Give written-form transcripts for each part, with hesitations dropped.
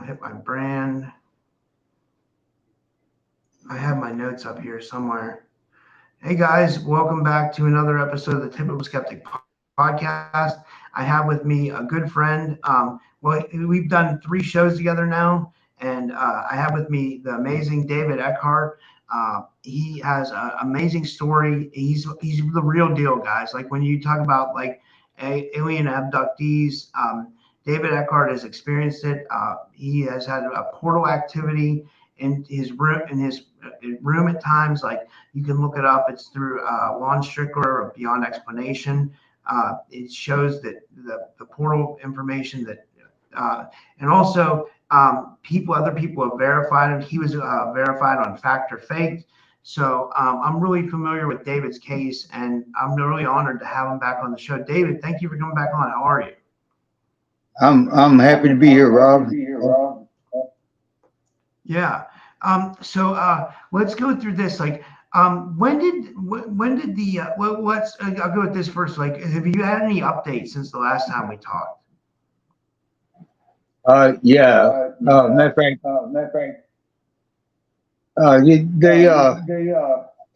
hit my brand. I have my notes up here somewhere. Hey guys, welcome back to another episode of the Typical Skeptic Podcast. I have with me a good friend. We've done 3 shows together now, and I have with me the amazing David Eckhart. He has an amazing story. He's the real deal, guys. Like when you talk about like alien abductees, David Eckhart has experienced it. He has had a portal activity in his room at times. Like you can look it up. It's through Strickler of Beyond Explanation. It shows that the portal information that and also other people have verified him. He was verified on Fact or Faked. So I'm really familiar with David's case, and I'm really honored to have him back on the show. David, thank you for coming back on. How are you? I'm happy to be here, Rob. Yeah. So let's go through this. Like, when did the I'll go with this first. Like, have you had any updates since the last time we talked? Yeah. Matter of fact,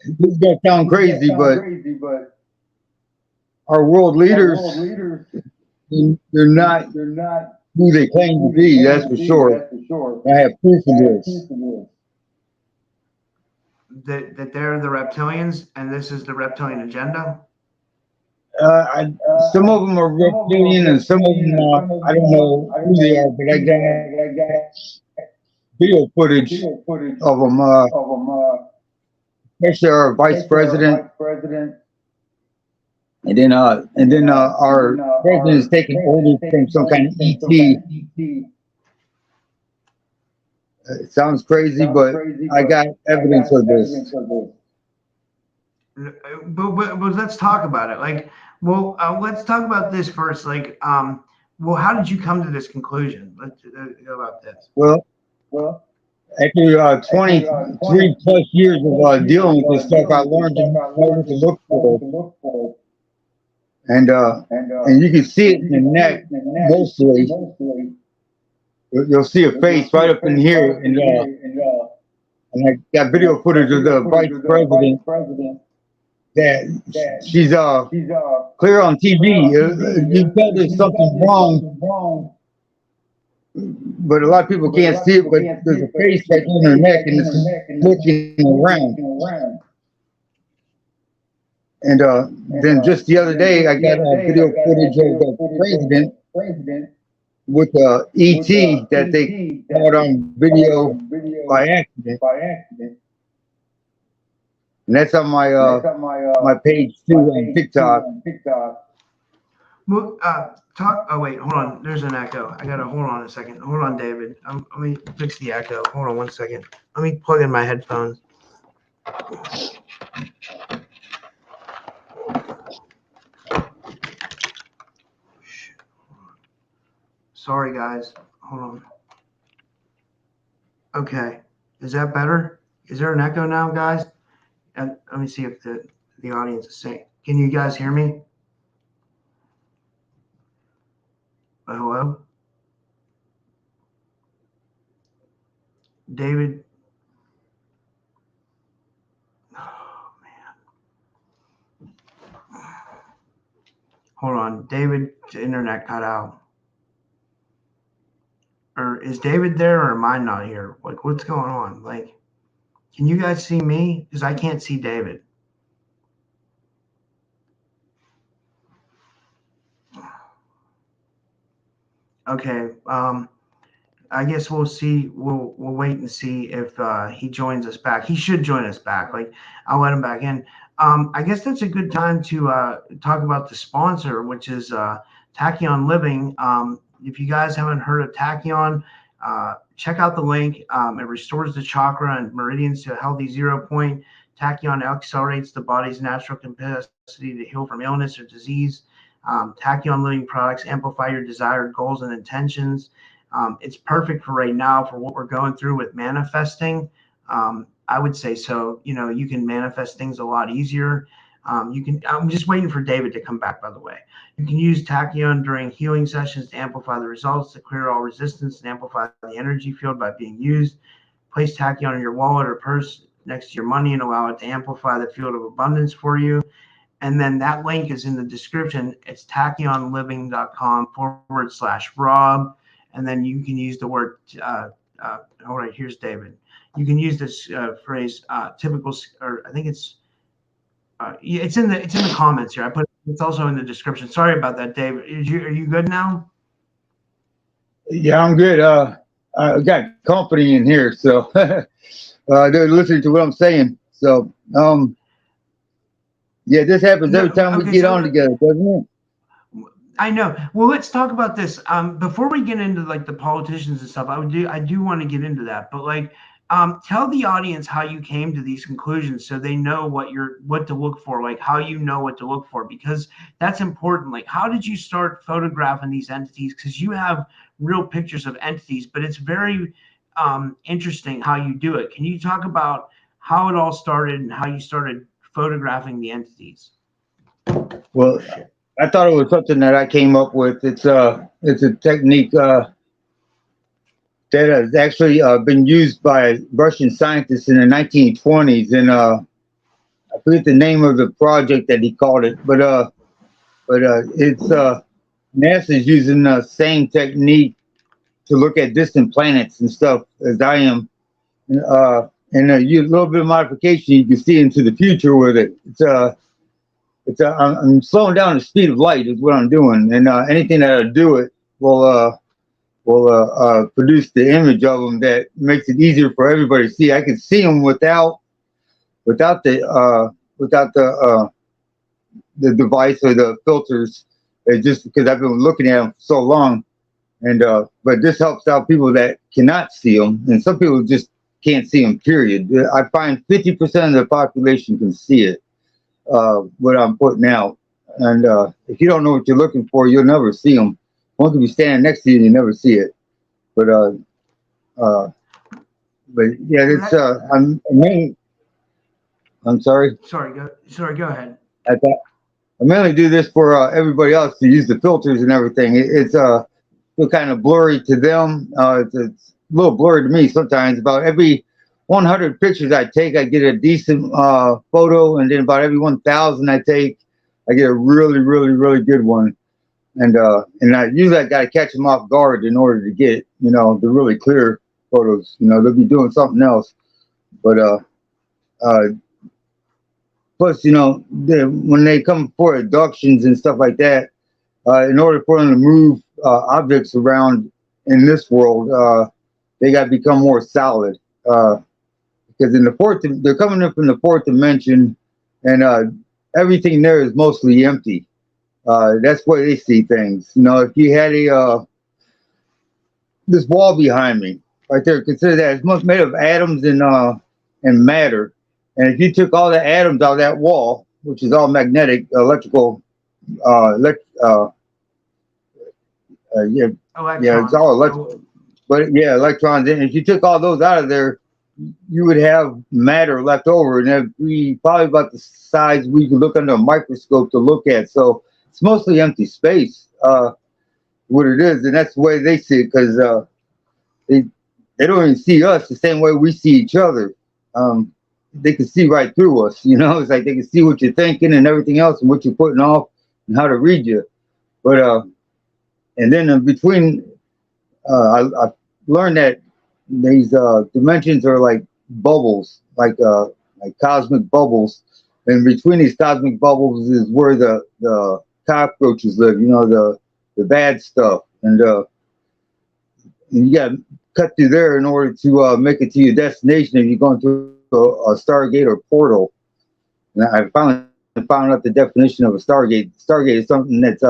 this is gonna sound crazy, but our world leaders, they're not who they claim to be. That's for sure. I have proof of this. That they're the reptilians, and this is the reptilian agenda. Some of them are reptilian, and some of them I don't know who they are, but I got video footage of them. Especially our vice president, and then our president is taking orders from some kind of ET. It sounds crazy, but I got evidence of this. But let's talk about it. Like, let's talk about this first. Like, how did you come to this conclusion? Let's go about this. Well, after 23 plus years of dealing with this stuff, I learned to know what to look for. And you can see it in the neck mostly. You'll see a face right up in here, and I got video footage of the vice president. That she's clear on TV. You tell there's something wrong, but a lot of people can't see it. But there's a face right in her neck, and it's looking around. And then just the other day, I got video footage of the president with the ET that they caught on video by accident. And that's on my my page too on TikTok. Well, Oh wait, hold on. There's an echo. I gotta hold on a second. Hold on, David. Let me fix the echo. Hold on 1 second. Let me plug in my headphones. Sorry, guys. Hold on. Okay. Is that better? Is there an echo now, guys? And let me see if the audience is saying. Can you guys hear me? Hello? David? Oh, man. Hold on. David, the internet cut out. Or is David there, or am I not here? Like, what's going on? Like, can you guys see me? Because I can't see David. Okay. I guess we'll see. We'll wait and see if he joins us back. He should join us back. Like, I'll let him back in. I guess that's a good time to talk about the sponsor, which is Tachyon Living. If you guys haven't heard of Tachyon, check out the link. It restores the chakra and meridians to a healthy 0 point. Tachyon accelerates the body's natural capacity to heal from illness or disease. Tachyon Living products amplify your desired goals and intentions. It's perfect for right now for what we're going through with manifesting. I would say so. You know, you can manifest things a lot easier. You can. I'm just waiting for David to come back. By the way, you can use tachyon during healing sessions to amplify the results, to clear all resistance, and amplify the energy field by being used. Place tachyon in your wallet or purse next to your money and allow it to amplify the field of abundance for you. And then that link is in the description. It's tachyonliving.com/Rob. And then you can use the word, all right, here's David. You can use this phrase, typical, or I think it's in the comments here. It's also in the description. Sorry about that, David. Are you good now? Yeah, I'm good. I got company in here, so they're listening to what I'm saying. So, yeah, this happens every time we get on together, doesn't it? I know. Well, let's talk about this. Before we get into like the politicians and stuff, I do want to get into that. But like, tell the audience how you came to these conclusions, so they know what to look for, like how you know what to look for, because that's important. Like, how did you start photographing these entities? Because you have real pictures of entities, but it's very interesting how you do it. Can you talk about how it all started and how you started photographing the entities? Well, I thought it was something that I came up with. It's a technique that has actually been used by Russian scientists in the 1920s, and I forget the name of the project that he called it, but it's NASA's using the same technique to look at distant planets and stuff as I am, and a little bit of modification, you can see into the future with it. I'm slowing down the speed of light is what I'm doing, and anything that I do it will produce the image of them that makes it easier for everybody to see. I can see them without the device or the filters. It's just because I've been looking at them for so long, and but this helps out people that cannot see them, and some people just can't see them. Period. I find 50% of the population can see it. What I'm putting out, and if you don't know what you're looking for, you'll never see them. One could be standing next to you and you never see it. But yeah, it's I'm sorry. Sorry, go ahead. I mainly do this for everybody else to use the filters and everything. It's still kind of blurry to them. It's a little blurry to me sometimes. About every 100 pictures I take, I get a decent photo, and then about every 1,000 I take, I get a really, really, really good one. And I usually got to catch them off guard in order to get, the really clear photos. They'll be doing something else. But plus, when they come for abductions and stuff like that, in order for them to move objects around in this world, they got to become more solid. Because in the they're coming in from the fourth dimension, and everything there is mostly empty. That's where they see things. If you had this wall behind me, right there, consider that it's made of atoms and matter. And if you took all the atoms out of that wall, which is all magnetic, electrical, yeah, it's all electrical. But yeah, electrons. And if you took all those out of there, you would have matter left over, and it'd be probably about the size we could look under a microscope to look at. So it's mostly empty space, what it is, and that's the way they see it, because they don't even see us the same way we see each other. They can see right through us, It's like they can see what you're thinking and everything else, and what you're putting off, and how to read you. But and then in between, I learned that these dimensions are like bubbles, like cosmic bubbles, and between these cosmic bubbles is where the cockroaches live, the bad stuff, and you got to cut through there in order to make it to your destination if you're going through a Stargate or portal. And I finally found out the definition of a Stargate. Stargate is something that's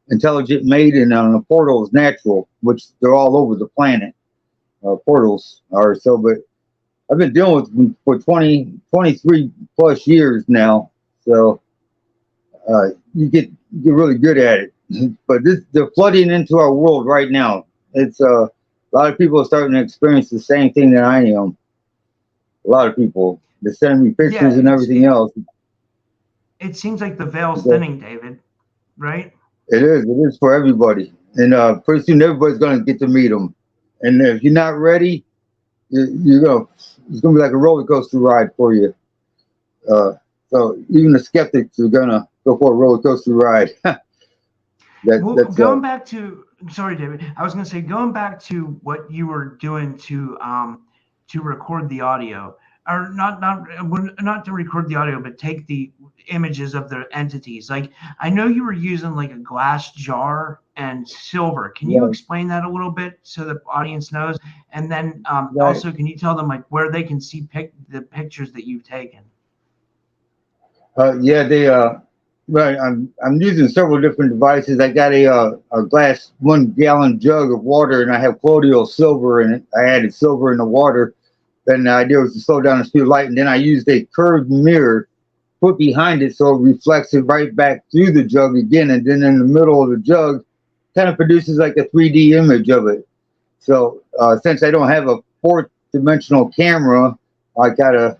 intelligent made, and a portal is natural, which they're all over the planet. Portals are so, but I've been dealing with them for 23 plus years now. So you get really good at it. But they're flooding into our world right now. It's a lot of people are starting to experience the same thing that I am. A lot of people. They're sending me pictures and everything else. it seems like the veil's thinning, David, right? It is. It is for everybody. And pretty soon everybody's going to get to meet them. And if you're not ready, you're going to, it's going to be like a roller coaster ride for you. So even the skeptics are going to go for a roller coaster ride. Well, going back to, sorry, David, I was going to say, going back to what you were doing to record the audio, or not to record the audio, but take the images of the entities. Like, I know you were using like a glass jar and silver. Can you explain that a little bit so the audience knows? And then also, can you tell them like where they can see the pictures that you've taken? Right. I'm using several different devices. I got a glass 1 gallon jug of water, and I have colloidal silver in it. I added silver in the water. Then the idea was to slow down the speed of light, and then I used a curved mirror put behind it so it reflects it right back through the jug again, and then in the middle of the jug kind of produces like a 3D image of it. So since I don't have a 4th dimensional camera, I gotta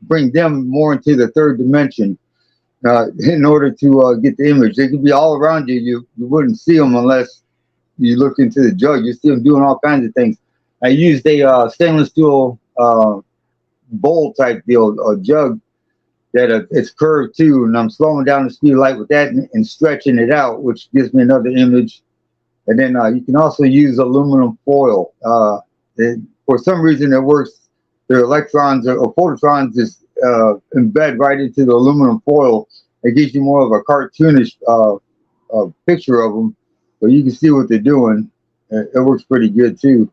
bring them more into the 3rd dimension in order to get the image. They could be all around you. You wouldn't see them unless you look into the jug. You see them doing all kinds of things. I used a stainless steel bowl type deal, a jug that it's curved too, and I'm slowing down the speed of light with that and stretching it out, which gives me another image. And then you can also use aluminum foil. For some reason, it works. The electrons or photons just embed right into the aluminum foil. It gives you more of a cartoonish picture of them, but you can see what they're doing. It works pretty good too.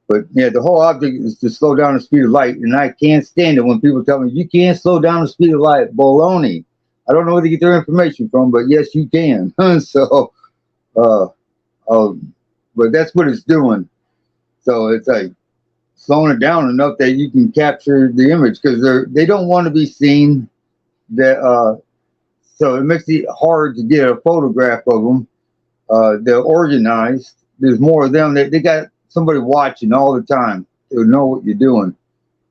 But yeah, the whole object is to slow down the speed of light, and I can't stand it when people tell me you can't slow down the speed of light. Baloney. I don't know where they get their information from, but yes, you can. So, but that's what it's doing. So it's like slowing it down enough that you can capture the image, because they don't want to be seen. That so it makes it hard to get a photograph of them. They're organized. There's more of them. They got somebody watching all the time. They'll know what you're doing.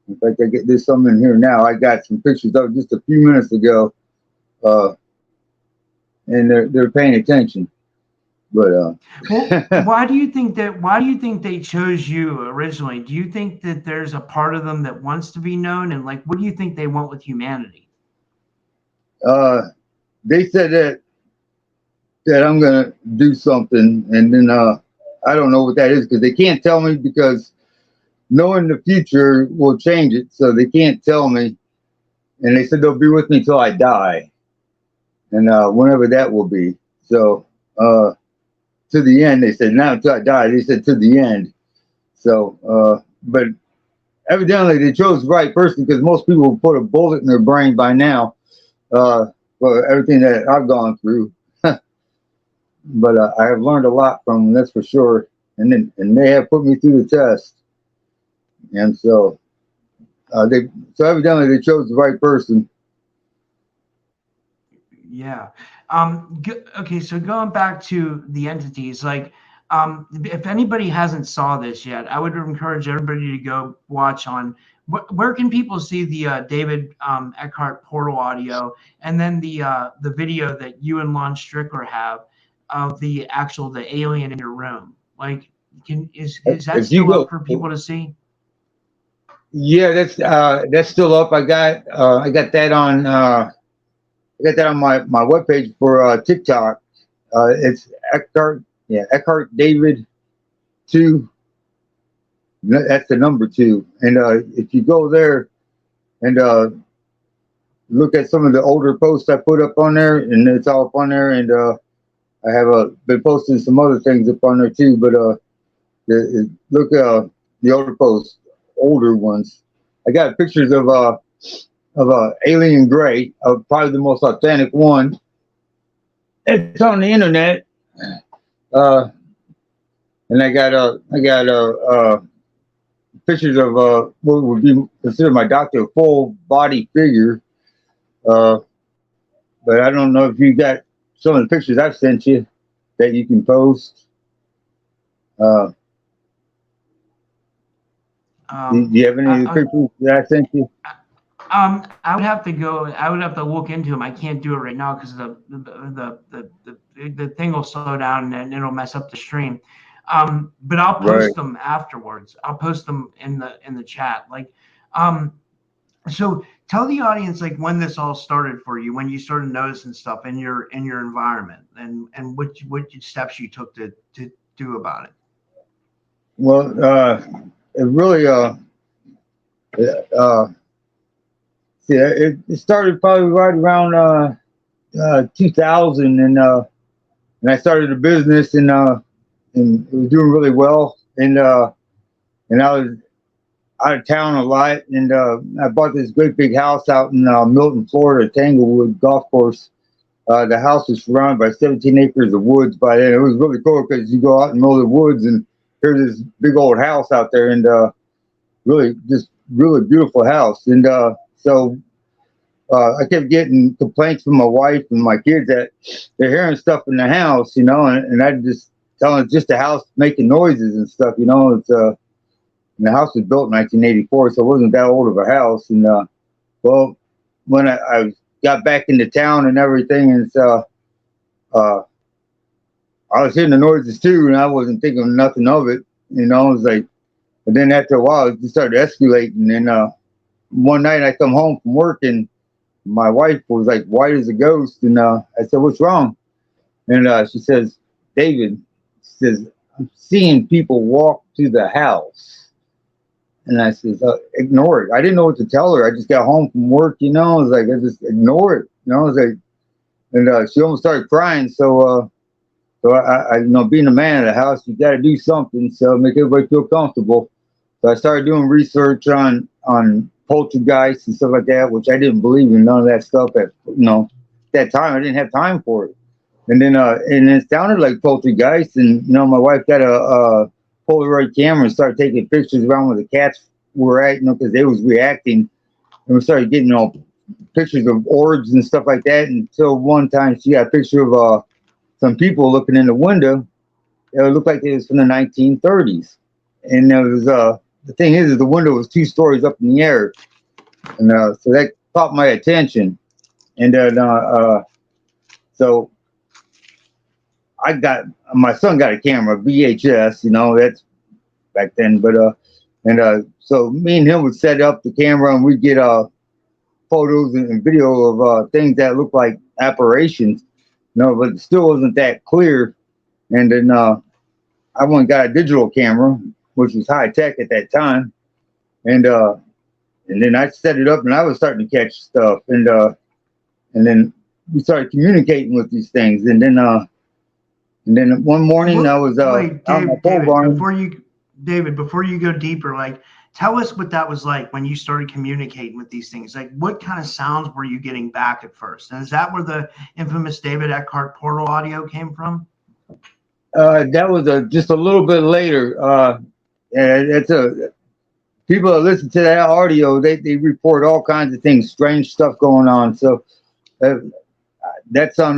In fact, there's some in here now. I got some pictures of just a few minutes ago, and they're paying attention. But well, why do you think they chose you originally? Do you think that there's a part of them that wants to be known, and like, what do you think they want with humanity? They said that I'm gonna do something, and then I don't know what that is, because they can't tell me, because knowing the future will change it, so they can't tell me. And they said they'll be with me till I die, and whenever that will be. So to the end, they said, not until I die. They said to the end. So, but evidently they chose the right person, because most people will put a bullet in their brain by now for everything that I've gone through. But I have learned a lot from them, that's for sure. And they have put me through the test. And so evidently they chose the right person. Yeah. Okay, so going back to the entities, like, if anybody hasn't saw this yet, I would encourage everybody to go watch on. Where can people see the David Eckhart portal audio, and then the video that you and Lon Strickler have of the alien in your room? Like, is that still up for people to see? Yeah, that's still up. I got that on my webpage for TikTok. It's Eckhart, Eckhart David 2. That's the number 2. And if you go there and look at some of the older posts I put up on there, and it's all up on there. And I have been posting some other things up on there too. But look the older ones. I got pictures of alien gray, probably the most authentic one. It's on the internet, and I got pictures of what would be considered my doctor, a full body figure. But I don't know if you got some of the pictures I've sent you that you can post. Do you have any pictures that I sent you? I would have to go. I would have to look into them. I can't do it right now because the thing will slow down and it'll mess up the stream. But I'll Right. post them afterwards. I'll post them in the chat. Like, um, so tell the audience like when this all started for you, when you started noticing stuff in your environment, and what steps you took to do about it. Well, it really uh yeah, it started probably right around 2000, and I started a business, and it was doing really well, and I was out of town a lot, and I bought this great big house out in Milton, Florida, Tanglewood Golf Course. The house was surrounded by 17 acres of woods by then. It was really cool because you go out in the middle of the woods and there's this big old house out there, and really just really beautiful house. And so I kept getting complaints from my wife and my kids that they're hearing stuff in the house, and I just tell them it's just the house making noises and stuff. It's and the house was built in 1984, so it wasn't that old of a house. And well, when I got back into town and everything, and so I was hearing the noises too, and I wasn't thinking nothing of it. It was like, but then after a while, it just started escalating. And one night I come home from work, and my wife was like white as a ghost, and I said, "What's wrong?" And she says, "David," says, "I'm seeing people walk to the house." And I says, "Ignore it." I didn't know what to tell her. I just got home from work, I was like, I just ignore it, I was like, and she almost started crying. So I being a man of the house, you got to do something, so make everybody feel comfortable. So I started doing research on poltergeists and stuff like that, which I didn't believe in none of that stuff at that time. I didn't have time for it. And it sounded like poltergeist. And my wife got a Polaroid camera and started taking pictures around where the cats were at, because they was reacting. And we started getting pictures of orbs and stuff like that. Until one time she got a picture of some people looking in the window. It looked like it was from the 1930s. And there was the thing is the window was 2 stories up in the air, and so that caught my attention. And then so I got my son got a camera, VHS, that's back then. But so me and him would set up the camera, and we'd get photos and video of things that looked like apparitions, but it still wasn't that clear. And then I went and got a digital camera, which was high tech at that time, and then I set it up, and I was starting to catch stuff, and then we started communicating with these things, and then one morning I was Wait, out in my pole barn. Before you go deeper, like tell us what that was like when you started communicating with these things. Like what kind of sounds were you getting back at first? And is that where the infamous David Eckhart portal audio came from? That was just a little bit later. It's people that listen to that audio, they report all kinds of things, strange stuff going on. So that's on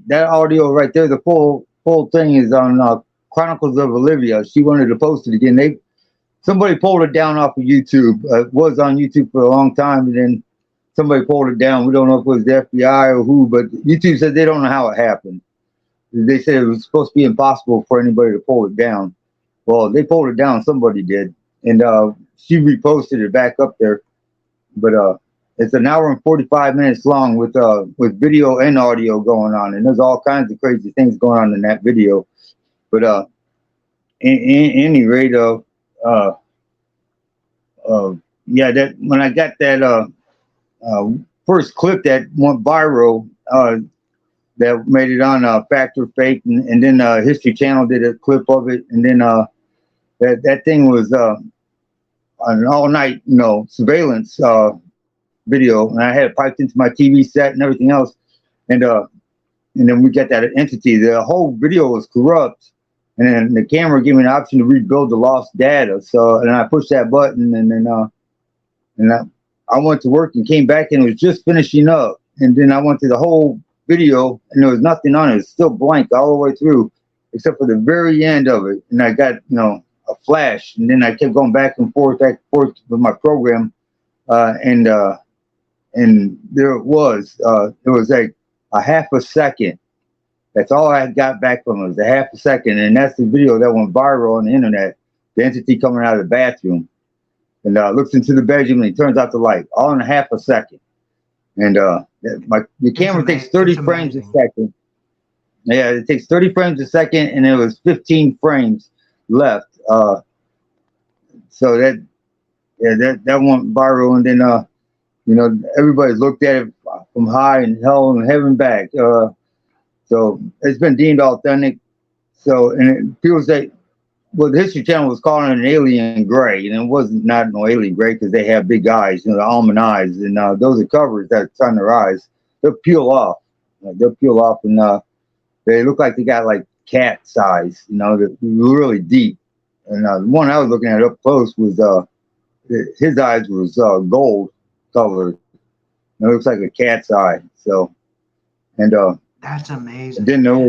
that audio right there. The full thing is on Chronicles of Olivia. She wanted to post it again. Somebody pulled it down off of YouTube. It was on YouTube for a long time, and then somebody pulled it down. We don't know if it was the FBI or who, but YouTube said they don't know how it happened. They said it was supposed to be impossible for anybody to pull it down. Well, they pulled it down. Somebody did, and she reposted it back up there. But it's an hour and 45 minutes long with video and audio going on, and there's all kinds of crazy things going on in that video. But in any rate, yeah, that when I got that first clip that went viral, that made it on Fact or Fake, and then History Channel did a clip of it, and then that thing was an all-night surveillance video, and I had it piped into my TV set and everything else, and then we got that entity. The whole video was corrupt, and then the camera gave me an option to rebuild the lost data. So, and I pushed that button, and then I went to work and came back, and it was just finishing up, and then I went to the whole video, and there was nothing on it. It's still blank all the way through, except for the very end of it. And I got a flash, and then I kept going back and forth with my program, and and there it was. It was like a half a second. That's all I got back from it, was a half a second, and that's the video that went viral on the internet. The entity coming out of the bathroom and looks into the bedroom and he turns out the light, all in a half a second. And the camera takes 30 frames a second. Yeah, it takes 30 frames a second, and there was 15 frames left. So that went viral, and then everybody looked at it from high and hell and heaven back. So it's been deemed authentic. So, and people say, well, the History Channel was calling it an alien gray, and it wasn't not no alien gray because they have big eyes, the almond eyes, and those are covers that's on their eyes. They'll peel off. And they look like they got like cat size. They're really deep. And the one I was looking at up close was his eyes was gold colored. It looks like a cat's eye. So, and that's amazing. I didn't know.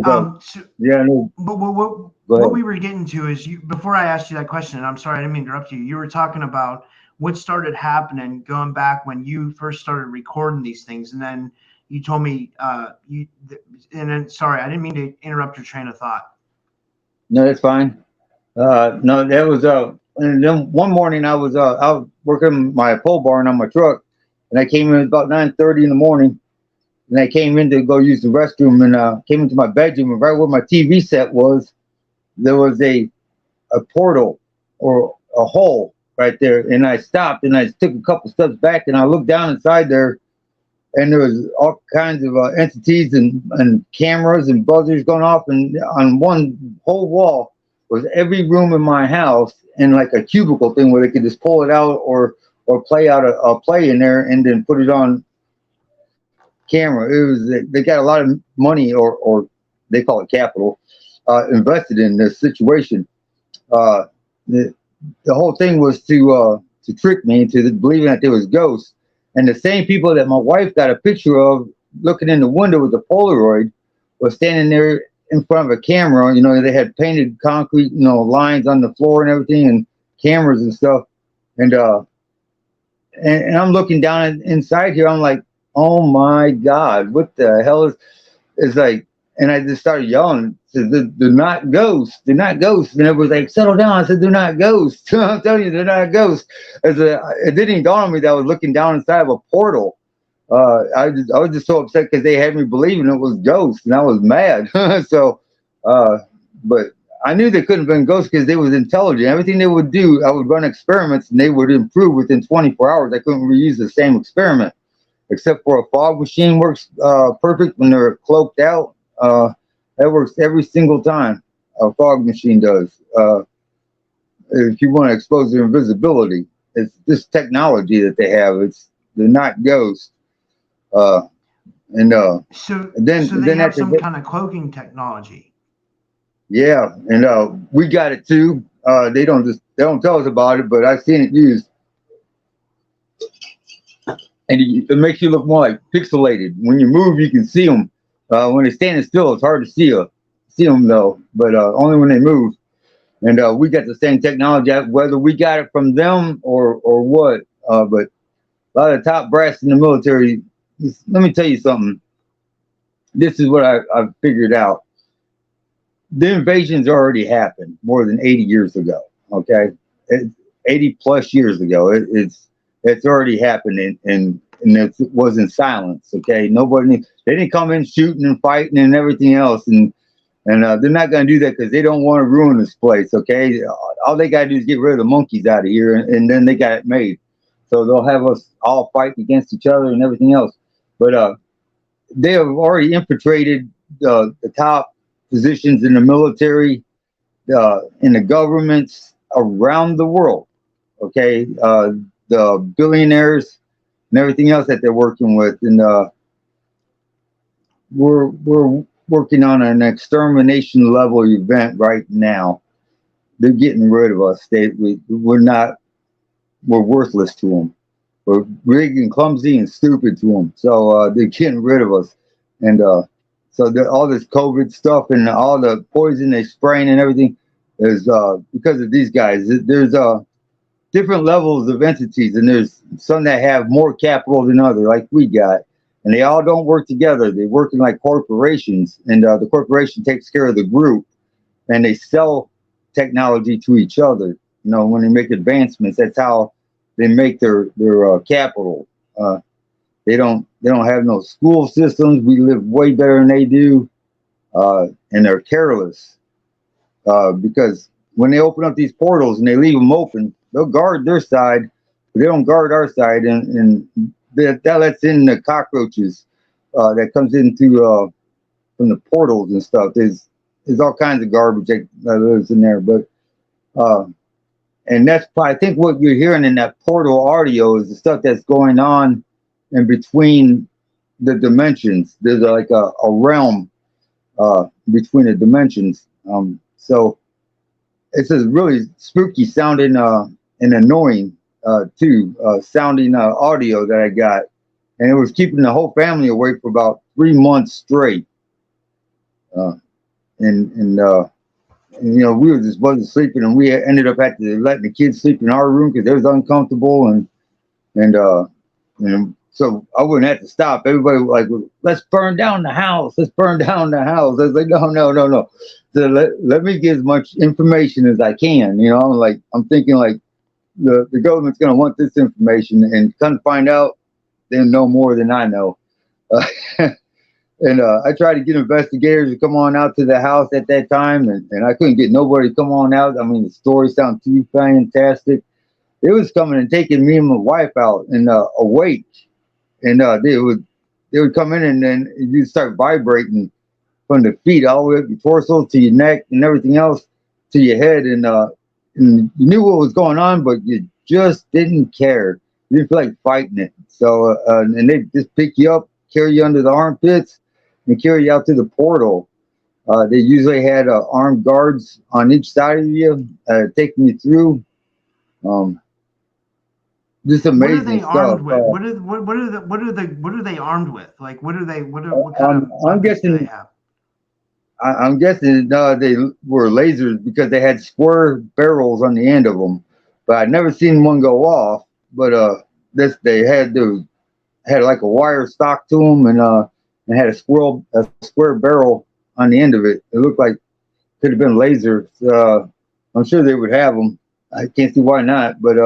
Yeah, no. But what we were getting to is before I asked you that question, and I'm sorry I didn't mean to interrupt you. You were talking about what started happening going back when you first started recording these things, and then you told me and then sorry, I didn't mean to interrupt your train of thought. No, that's fine. No, that was and then one morning I was working my pole barn on my truck, and I came in about 9:30 in the morning. And I came in to go use the restroom, and came into my bedroom, and right where my TV set was, there was a portal or a hole right there. And I stopped, and I took a couple steps back, and I looked down inside there, and there was all kinds of entities and cameras and buzzers going off. And on one whole wall was every room in my house, and like a cubicle thing where they could just pull it out or play out a play in there and then put it on camera. They got a lot of money or they call it capital invested in this situation. The whole thing was to trick me into believing that there was ghosts, and the same people that my wife got a picture of looking in the window with the Polaroid was standing there in front of a camera. They had painted concrete lines on the floor and everything, and cameras and stuff, and I'm looking down inside here. I'm like, oh my God, what the hell is like? And I just started yelling, said, they're not ghosts, they're not ghosts. And everybody's like, settle down. I said, they're not ghosts. I'm telling you, they're not ghosts. It didn't dawn on me that I was looking down inside of a portal. I was just so upset because they had me believing it was ghosts, and I was mad. So, but I knew they couldn't have been ghosts because they was intelligent. Everything they would do, I would run experiments, and they would improve within 24 hours. I couldn't reuse the same experiment. Except for a fog machine works perfect when they're cloaked out. That works every single time. A fog machine does. If you want to expose their invisibility, it's this technology that they have. They're not ghosts. So they have some kind of cloaking technology. Yeah, and we got it too. They don't tell us about it, but I've seen it used. And it makes you look more like pixelated. When you move, you can see them. When they're standing still, it's hard to see them though. But only when they move. And we got the same technology, whether we got it from them or what. But a lot of the top brass in the military. Let me tell you something. This is what I've figured out. The invasions already happened more than 80 years ago. Okay, 80 plus years ago. It's already happened, and it was in silence. Okay, they didn't come in shooting and fighting and everything else, and they're not going to do that because they don't want to ruin this place. Okay, all they got to do is get rid of the monkeys out of here, and then they got it made. So they'll have us all fighting against each other and everything else. But they have already infiltrated the top positions in the military, in the governments around the world. Okay. The billionaires and everything else that they're working with, and we're working on an extermination level event right now. They're getting rid of us. We're worthless to them. We're big and clumsy and stupid to them. So they're getting rid of us, and so all this COVID stuff and all the poison they spraying and everything is because of these guys. There's different levels of entities, and there's some that have more capital than others, like we got, and they all don't work together. They work in like corporations, and the corporation takes care of the group, and they sell technology to each other. You know, when they make advancements, that's how they make their capital. They don't have no school systems. We live way better than they do, and they're careless because when they open up these portals and they leave them open, they'll guard their side, but they don't guard our side, and that lets in the cockroaches that comes into from the portals and stuff. There's all kinds of garbage that lives in there, but and that's probably, I think what you're hearing in that portal audio is the stuff that's going on in between the dimensions. There's like a realm between the dimensions. So it's a really spooky sounding and annoying too sounding audio that I got, and it was keeping the whole family awake for about 3 months straight. And you know, we were just wasn't sleeping, and we ended up having to letting the kids sleep in our room because it was uncomfortable, and so I wouldn't have to stop. Everybody was like, let's burn down the house. Let's burn down the house. I was like, no. So let me get as much information as I can. You know, like I'm thinking like the government's going to want this information, and come to find out they know more than I know. And I tried to get investigators to come on out to the house at that time, and I couldn't get nobody to come on out. I mean, the story sounded too fantastic. It was coming and taking me and my wife out and awake, and they would come in, and then you start vibrating from the feet all the way up your torso to your neck and everything else to your head, and you knew what was going on, but you just didn't care. You didn't feel like fighting it. So and they just pick you up, carry you under the armpits, and carry you out to the portal. They usually had armed guards on each side of you, taking you through. Just amazing stuff. What are they armed with? Like, what kind of I'm guessing do they have? I'm guessing they were lasers because they had square barrels on the end of them, but I'd never seen one go off. But they had like a wire stock to them, and had a square barrel on the end of it. It looked like could have been lasers. I'm sure they would have them. I can't see why not. But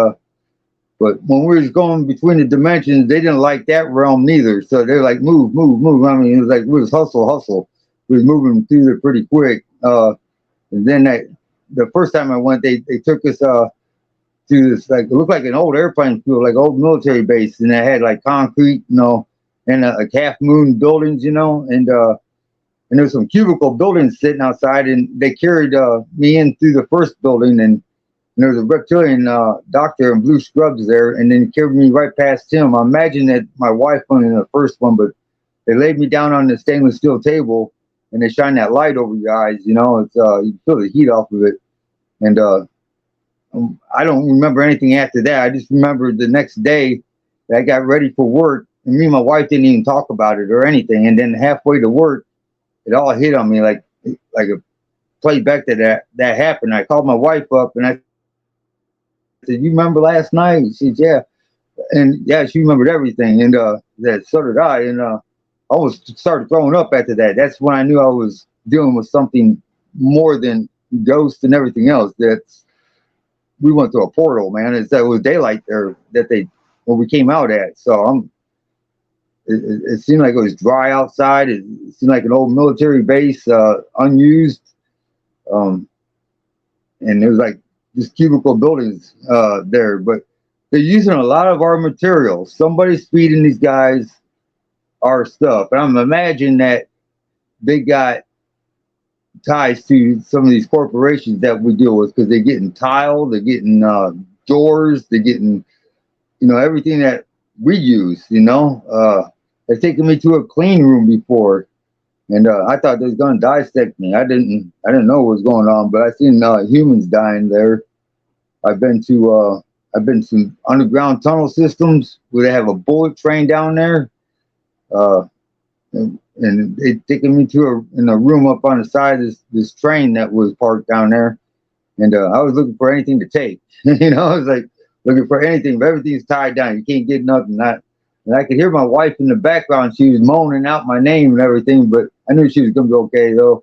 when we was going between the dimensions, they didn't like that realm neither. So they're like, move. I mean, it was like we was hustle. We was moving through there pretty quick. And then the first time I went, they took us to this, like, it looked like an old airplane field, like old military base, and it had like concrete, you know, and like half moon buildings, you know, and there was some cubicle buildings sitting outside, and they carried me in through the first building, and there was a reptilian doctor in blue scrubs there, and then carried me right past him. I imagine that my wife went in the first one, but they laid me down on the stainless steel table, and they shine that light over your eyes, you know, it's you can feel the heat off of it. And I don't remember anything after that. I just remember the next day that I got ready for work, and me and my wife didn't even talk about it or anything. And then halfway to work, it all hit on me like a playback that happened. I called my wife up, and I said, "You remember last night?" She said, "Yeah." And yeah, she remembered everything. And that so did I. And I almost started throwing up after that. That's when I knew I was dealing with something more than ghosts and everything else. We went through a portal, man. It was daylight there when we came out at. So it seemed like it was dry outside. It seemed like an old military base, unused. And it was like just cubicle buildings there, but they're using a lot of our material. Somebody's feeding these guys our stuff. And I'm imagining that they got ties to some of these corporations that we deal with, because they're getting tile, they're getting doors, they're getting, you know, everything that we use, you know. They've taken me to a clean room before, and I thought they was going to dissect me. I didn't know what was going on, but I seen humans dying there. I've been to underground tunnel systems where they have a bullet train down there, and they taken me to in a room up on the side of this train that was parked down there, and I was looking for anything to take. You know, I was like, looking for anything. But everything's tied down. You can't get nothing. And I could hear my wife in the background. She was moaning out my name and everything, but I knew she was going to be okay, though.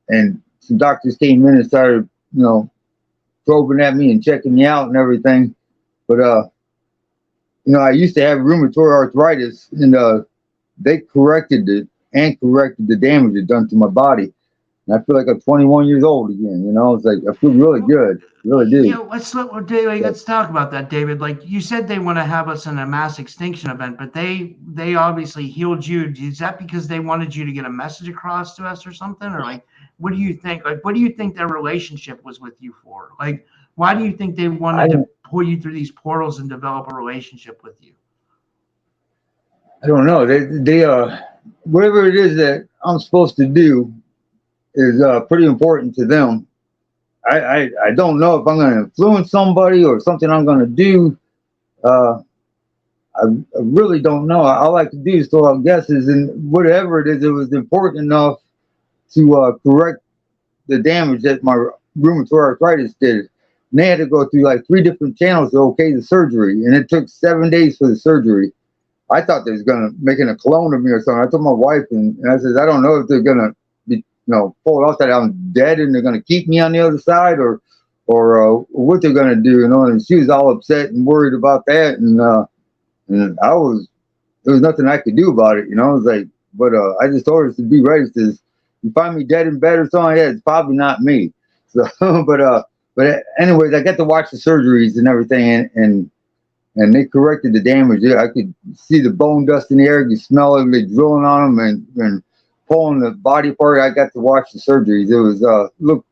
And some doctors came in and started, probing at me and checking me out and everything. But, I used to have rheumatoid arthritis, and they corrected it and corrected the damage it done to my body. And I feel like I'm 21 years old again. It's like I feel really good, really do. Yeah, let's talk about that, David. Like you said, they want to have us in a mass extinction event, but they obviously healed you. Is that because they wanted you to get a message across to us or something? Or like, what do you think? Like, what do you think their relationship was with you for? Like, why do you think they wanted to pull you through these portals and develop a relationship with you? I don't know. They whatever it is that I'm supposed to do is pretty important to them. I don't know if I'm going to influence somebody or something I'm going to do. I really don't know. All I can do is throw out guesses, and whatever it is, it was important enough to correct the damage that my rheumatoid arthritis did. And they had to go through like 3 different channels to okay the surgery, and it took 7 days for the surgery. I thought they was going to making a clone of me or something. I told my wife, and I said, I don't know if they're going to be, pull it off that I'm dead and they're going to keep me on the other side, or what they're going to do, And she was all upset and worried about that, and there was nothing I could do about it, I was like, but I just told her to be ready. Says, you find me dead in bed or something like that, it's probably not me. So, but anyways, I got to watch the surgeries and everything, and they corrected the damage. I could see the bone dust in the air. You smell it, they drilling on them and pulling the body apart. I got to watch the surgeries. It was look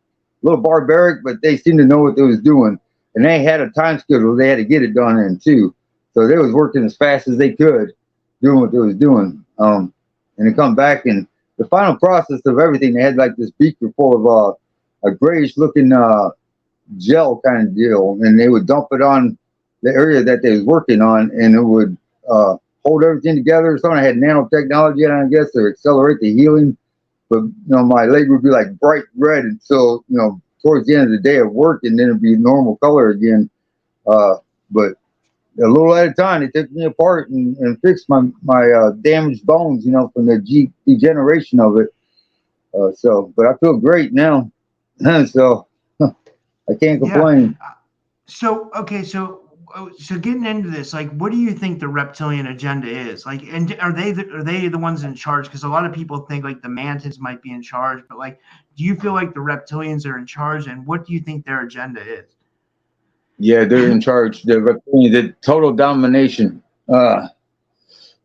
a little barbaric, but they seemed to know what they was doing, and they had a time schedule. They had to get it done in too. So they was working as fast as they could, doing what they was doing. And they come back, and the final process of everything, they had like this beaker full of a grayish looking gel kind of deal, and they would dump it on the area that they was working on, and it would hold everything together. So I had nanotechnology, and I guess to accelerate the healing. But my leg would be like bright red until towards the end of the day of work, and then it'd be normal color again. But a little at a time, they took me apart and fixed my damaged bones, from the degeneration of it. But I feel great now, so I can't complain. Yeah. So getting into this, like, what do you think the reptilian agenda is? Like, and are they the ones in charge? Because a lot of people think like the mantids might be in charge, but like, do you feel like the reptilians are in charge? And what do you think their agenda is? Yeah, they're in charge. The reptilians, the total domination. That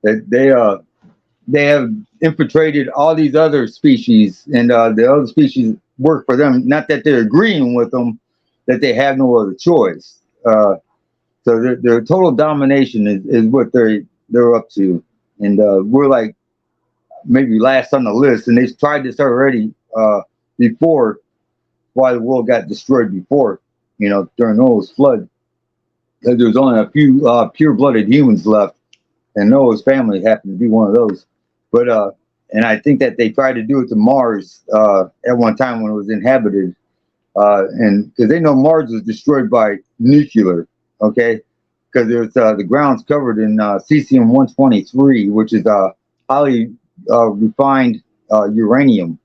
they have infiltrated all these other species, and the other species work for them. Not that they're agreeing with them, that they have no other choice. So their total domination is what they're up to, and we're like maybe last on the list. And they tried this already before, why the world got destroyed before, during Noah's flood, because there was only a few pure-blooded humans left, and Noah's family happened to be one of those. But and I think that they tried to do it to Mars at one time when it was inhabited, and because they know Mars was destroyed by nuclear. Okay, because there's the ground's covered in cesium-123, which is highly refined uranium.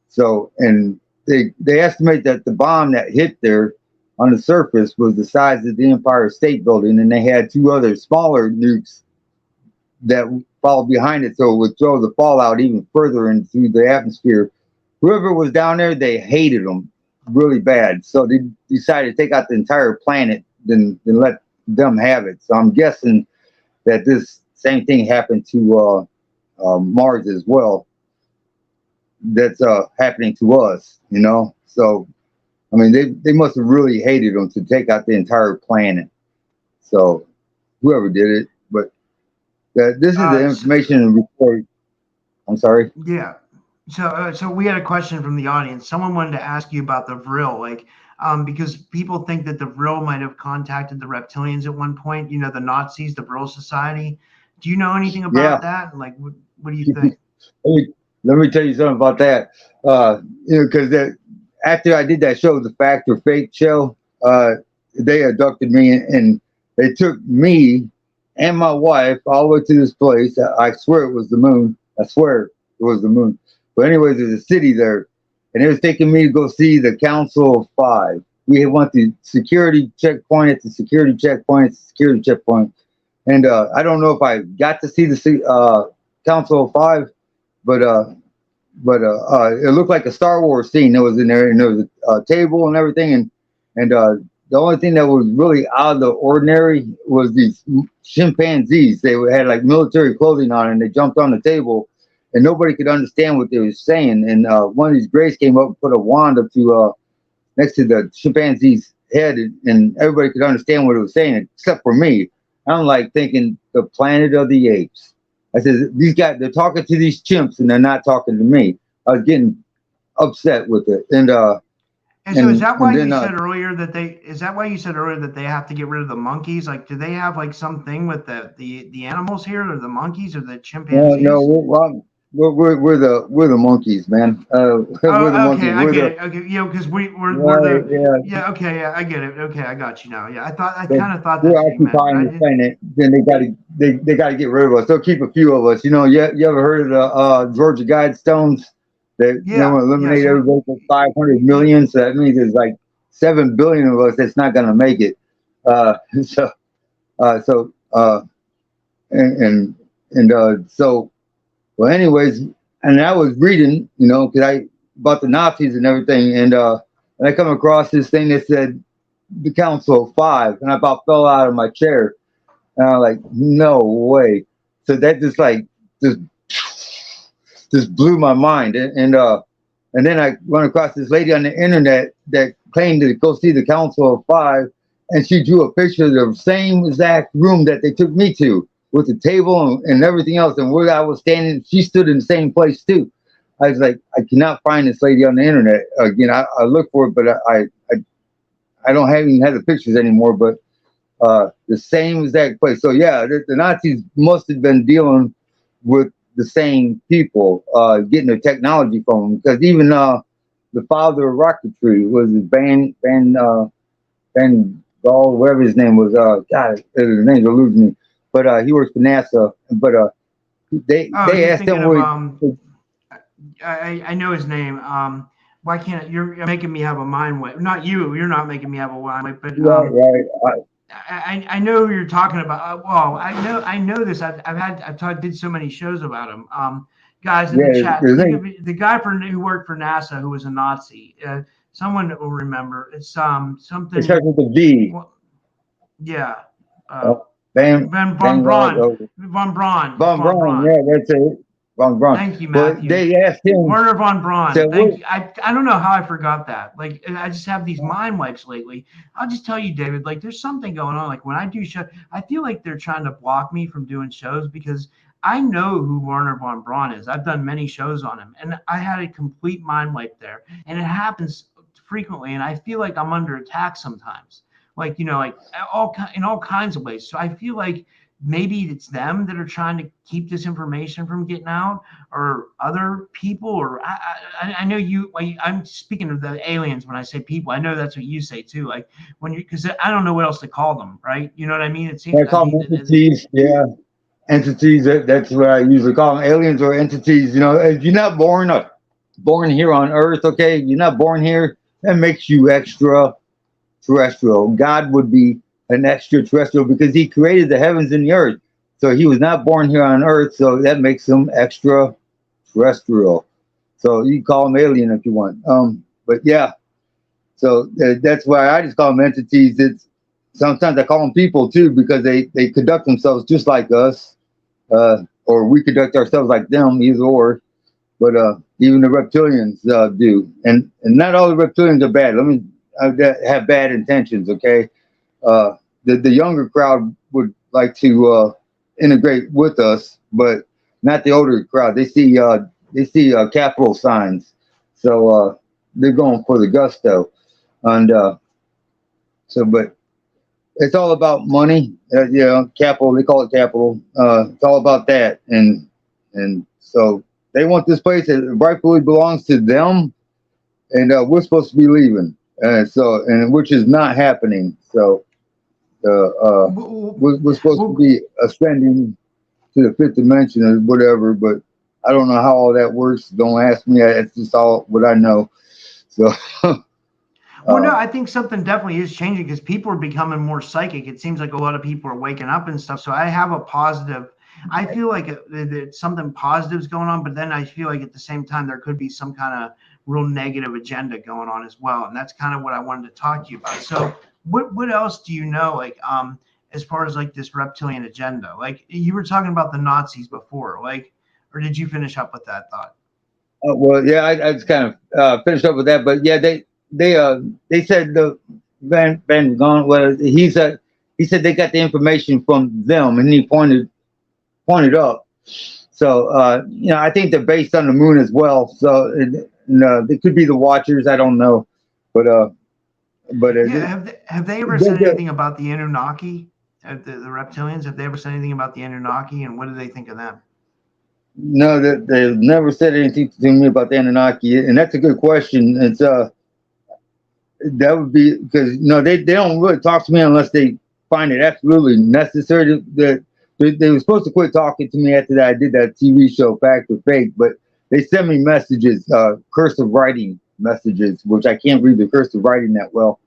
So, and they estimate that the bomb that hit there on the surface was the size of the Empire State Building, and they had 2 other smaller nukes that followed behind it, so it would throw the fallout even further into the atmosphere. Whoever was down there, they hated them really bad, so they decided to take out the entire planet, then let them have it. So I'm guessing that this same thing happened to Mars as well. That's happening to us, So, I mean, they must have really hated them to take out the entire planet. So, whoever did it, but this is the information and report. I'm sorry. Yeah. So we had a question from the audience. Someone wanted to ask you about the Vril, like, because people think that the Vril might have contacted the reptilians at one point. The Nazis, the Vril Society. Do you know anything about that? Like, what do you think? Let me tell you something about that. Because after I did that show, the Fact or Fake show, they abducted me, and they took me and my wife all the way to this place. I swear it was the moon. I swear it was the moon. But anyways, there's a city there, and it was taking me to go see the Council of Five. We went to security checkpoint at the security checkpoint at the security checkpoint, and I don't know if I got to see the Council of Five, but it looked like a Star Wars scene that was in there, and there was a table and everything, and the only thing that was really out of the ordinary was these chimpanzees. They had like military clothing on, and they jumped on the table, and nobody could understand what they were saying. And one of these grays came up and put a wand up to next to the chimpanzee's head, and everybody could understand what it was saying except for me. I'm like thinking the Planet of the Apes. I said, these guys, they're talking to these chimps and they're not talking to me. I was getting upset with it. And so is that why you said earlier that they have to get rid of the monkeys? Like, do they have like something with the animals here, or the monkeys, or the chimpanzees? No, we're the monkeys, man. We're the monkeys. I get it. Okay, because we're the Okay, yeah, I get it. Okay, I got you now. Yeah, I kind of thought that's we're occupying the planet. Then they got to get rid of us. They'll keep a few of us. You ever heard of the Georgia Guidestones? That eliminate everybody for 500 million. So that means there's like 7 billion of us that's not going to make it. So well, anyways, and I was reading, because about the Nazis and everything, and I come across this thing that said the Council of Five, and I about fell out of my chair, and I was like, no way. So that just blew my mind, and then I run across this lady on the internet that claimed to go see the Council of Five, and she drew a picture of the same exact room that they took me to, with the table and everything else, and where I was standing, she stood in the same place too. I was like, I cannot find this lady on the internet again. I look for it, but I don't even have the pictures anymore. But the same exact place. So yeah, the Nazis must have been dealing with the same people, getting their technology from them, because even the father of rocketry was Van Gaal, whatever his name was. God, his name's eluding me. But he works for NASA. But they asked him. I know his name. Why can't you're making me have a mind wipe? Not you. You're not making me have a mind wipe. But right. I know who you're talking about. Well, I know this. I've did so many shows about him. Guys in the chat, the guy who worked for NASA who was a Nazi. Someone will remember. It's something. It starts with a V. Yeah. Von Braun. Yeah, that's it. Von Braun. Thank you, Matthew. But they asked him. Werner von Braun. Thank you. I don't know how I forgot that. Like, I just have these mind wipes lately. I'll just tell you, David, like, there's something going on. Like, when I do shows, I feel like they're trying to block me from doing shows because I know who Werner von Braun is. I've done many shows on him, and I had a complete mind wipe there. And it happens frequently, and I feel like I'm under attack sometimes. Like, in all kinds of ways. So I feel like maybe it's them that are trying to keep this information from getting out, or other people, or I know you. I'm speaking of the aliens when I say people. I know that's what you say too. Like because I don't know what else to call them, right? You know what I mean? It seems. I call them entities. Yeah, entities. That's what I usually call them. Aliens or entities. If you're not born here on Earth, okay, you're not born here. That makes you extraterrestrial. God would be an extraterrestrial because he created the heavens and the earth. So he was not born here on Earth. So that makes him extraterrestrial. So you can call him alien if you want. But yeah, so that's why I just call them entities. Sometimes I call them people too, because they conduct themselves just like us, or we conduct ourselves like them, either or. But even the reptilians do, and not all the reptilians are bad. Have bad intentions, okay? The younger crowd would like to integrate with us, but not the older crowd. They see capital signs, so they're going for the gusto, and but it's all about money. Capital. They call it capital. It's all about that, and so they want this place that rightfully belongs to them, and we're supposed to be leaving. and which is not happening. So we're supposed to be ascending to the fifth dimension or whatever, but I don't know how all that works. Don't ask me. It's just all what I know. So. Well, no, I think something definitely is changing because people are becoming more psychic. It seems like a lot of people are waking up and stuff. So I have a positive. I feel like something positive is going on, but then I feel like at the same time there could be some kind of real negative agenda going on as well, and that's kind of what I wanted to talk to you about. So, what else do you know, like as far as like this reptilian agenda? Like you were talking about the Nazis before, like, or did you finish up with that thought? Well, yeah, I just kind of finished up with that, but yeah, they said the Van Gogh. Well, he said they got the information from them, and he pointed up. So I think they're based on the moon as well. So they could be the Watchers. I don't know, but yeah, have they ever said anything about the Anunnaki? The reptilians, have they ever said anything about the Anunnaki, and what do they think of them? No, they've never said anything to me about the Anunnaki, and that's a good question. It's that would be because they don't really talk to me unless they find it absolutely necessary. They were supposed to quit talking to me after that. I did that TV show Fact or Fake, but they send me messages, cursive writing messages, which I can't read the cursive writing that well.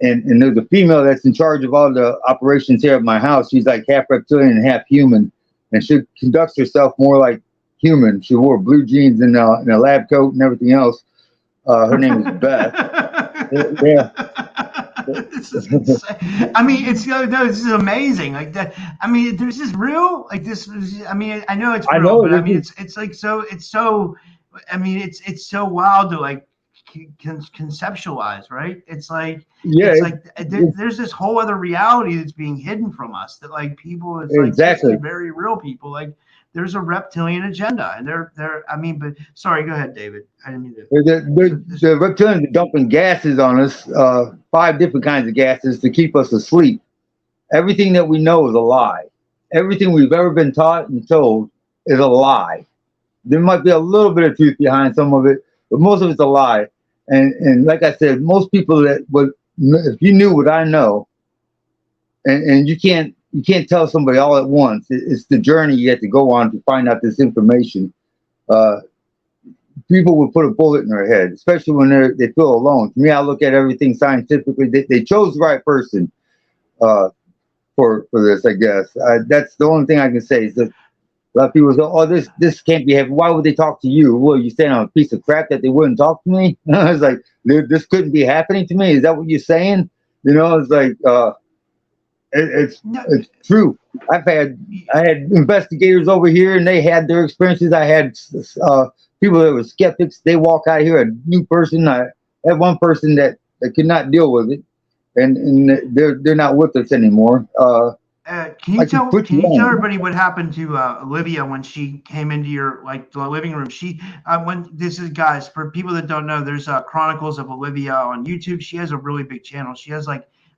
And there's a female that's in charge of all the operations here at my house. She's like half reptilian and half human, and she conducts herself more like human. She wore blue jeans and a lab coat and everything else. Her name is Beth. Yeah. This is insane. I mean, this is amazing. Like that. I mean, there's this real like this. I mean, I know it's real, but I mean, it's like so. It's so. I mean, it's so wild to like conceptualize, right? It's like it's like there's this whole other reality that's being hidden from us. That like people, it's like exactly very real people. Like there's a reptilian agenda, and they're. I mean, but sorry, go ahead, David. I didn't mean to. The reptilians are dumping gases on us, 5 different kinds of gases to keep us asleep. Everything that we know is a lie. Everything we've ever been taught and told is a lie. There might be a little bit of truth behind some of it, but most of it's a lie. And like I said, most people if you knew what I know, and you can't tell somebody all at once. It's the journey you have to go on to find out this information. People will put a bullet in their head, especially when they feel alone. To me, I look at everything scientifically. They chose the right person for this, I guess. That's the only thing I can say is that a lot of people say, "Oh, this can't be happening. Why would they talk to you? Well, you stand on a piece of crap that they wouldn't talk to me." I was like, "This couldn't be happening to me. Is that what you're saying?" It's like it's true. I had investigators over here, and they had their experiences. I had people that were skeptics. They walk out here, a new person. I had one person that could not deal with it, and they're not with us anymore. Can you tell everybody what happened to Olivia when she came into your the living room? She guys, for people that don't know, there's Chronicles of Olivia on YouTube. She has a really big channel. She has